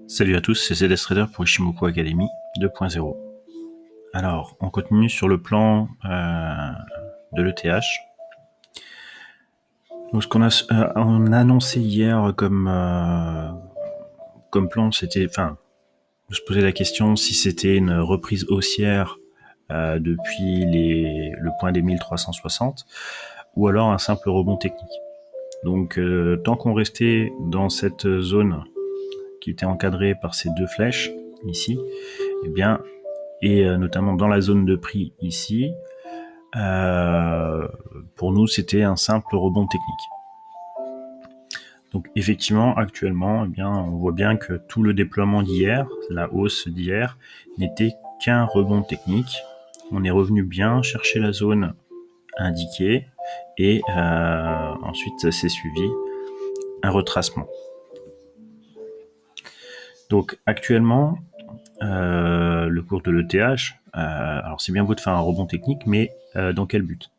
Salut à tous, c'est ZS Trader pour Ishimoku Academy 2.0. Alors, on continue sur le plan de l'ETH. Donc, ce qu'on a, on a annoncé hier comme plan, c'était, de se poser la question si c'était une reprise haussière depuis le point des 1360 ou alors un simple rebond technique. Donc, tant qu'on restait dans cette zone qui était encadrée par ces deux flèches ici, eh bien, et notamment dans la zone de prix ici, pour nous c'était un simple rebond technique. Donc effectivement, actuellement, eh bien, on voit bien que tout le déploiement d'hier, la hausse d'hier, n'était qu'un rebond technique. On est revenu bien chercher la zone indiquée et ensuite ça s'est suivi un retracement. Donc actuellement, le cours de l'ETH, alors c'est bien beau de faire un rebond technique, mais dans quel but?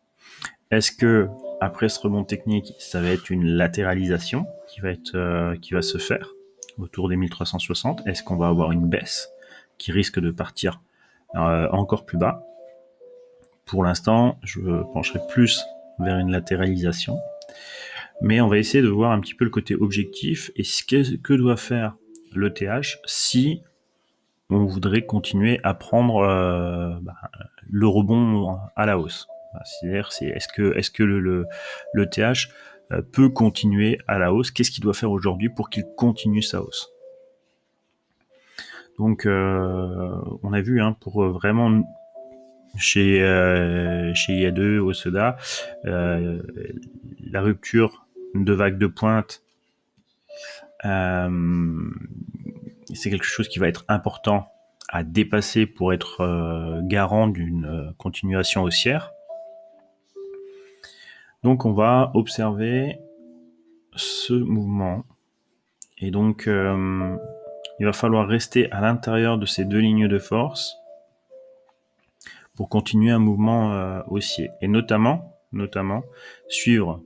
Est-ce que après ce rebond technique, ça va être une latéralisation qui va se faire autour des 1360? Est-ce qu'on va avoir une baisse qui risque de partir encore plus bas? Pour l'instant, je pencherai plus vers une latéralisation, mais on va essayer de voir un petit peu le côté objectif et ce que doit faire l'ETH si on voudrait continuer à prendre le rebond à la hausse. C'est-à-dire, est-ce que l'ETH peut continuer à la hausse? Qu'est-ce qu'il doit faire aujourd'hui pour qu'il continue sa hausse? Donc, on a vu pour vraiment chez IA2, Osoda, la rupture de vague de pointe, c'est quelque chose qui va être important à dépasser pour être garant d'une continuation haussière. Donc on va observer ce mouvement et donc il va falloir rester à l'intérieur de ces deux lignes de force pour continuer un mouvement haussier et notamment suivre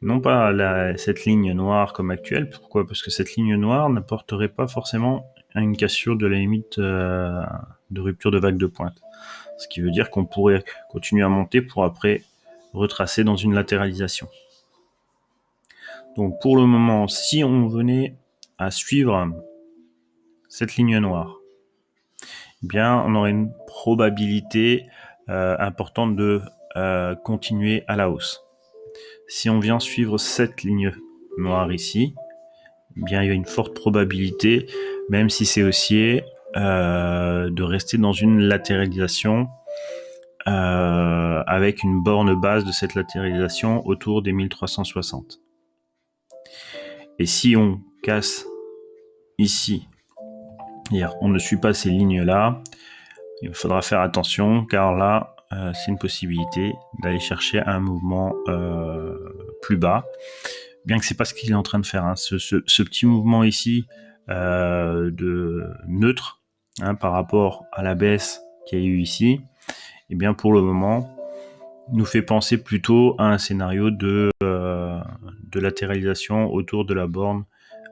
non pas cette ligne noire comme actuelle. Pourquoi? Parce que cette ligne noire n'apporterait pas forcément une cassure de la limite de rupture de vague de pointe. Ce qui veut dire qu'on pourrait continuer à monter pour après retracer dans une latéralisation. Donc pour le moment, si on venait à suivre cette ligne noire, eh bien on aurait une probabilité importante de continuer à la hausse. Si on vient suivre cette ligne noire ici, eh bien il y a une forte probabilité, même si c'est haussier, de rester dans une latéralisation avec une borne basse de cette latéralisation autour des 1360. Et si on casse ici, on ne suit pas ces lignes-là, il faudra faire attention car là, c'est une possibilité d'aller chercher un mouvement plus bas, bien que c'est pas ce qu'il est en train de faire. Ce petit mouvement ici de neutre par rapport à la baisse qu'il y a eu ici, et bien pour le moment, nous fait penser plutôt à un scénario de latéralisation autour de la borne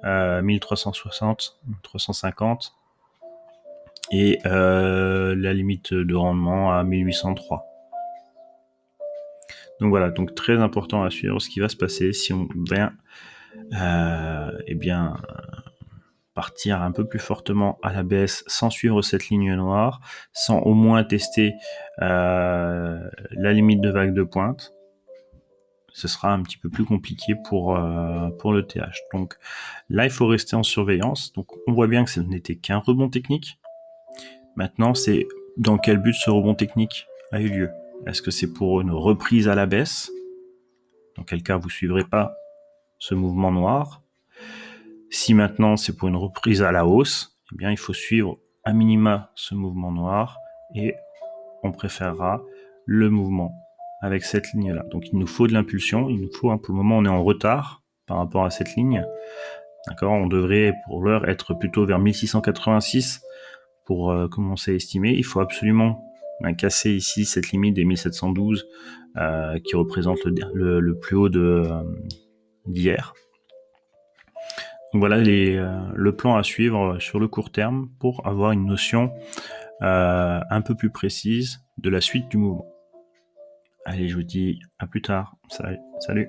1360, 350 et la limite de rendement à 1803. Donc voilà, donc très important à suivre ce qui va se passer si on vient partir un peu plus fortement à la baisse sans suivre cette ligne noire, sans au moins tester la limite de vague de pointe. Ce sera un petit peu plus compliqué pour l'ETH. Donc là, il faut rester en surveillance. Donc on voit bien que ce n'était qu'un rebond technique. Maintenant, c'est dans quel but ce rebond technique a eu lieu? Est-ce que c'est pour une reprise à la baisse? Dans quel cas, vous ne suivrez pas ce mouvement noir. Si maintenant, c'est pour une reprise à la hausse, eh bien, il faut suivre à minima ce mouvement noir et on préférera le mouvement avec cette ligne-là. Donc il nous faut de l'impulsion, il nous faut, pour le moment on est en retard par rapport à cette ligne. D'accord, on devrait pour l'heure être plutôt vers 1686 pour commencer à estimer. Il faut absolument casser ici cette limite des 1712 qui représente le plus haut d'hier. Donc voilà le plan à suivre sur le court terme pour avoir une notion un peu plus précise de la suite du mouvement. Allez, je vous dis à plus tard. Salut.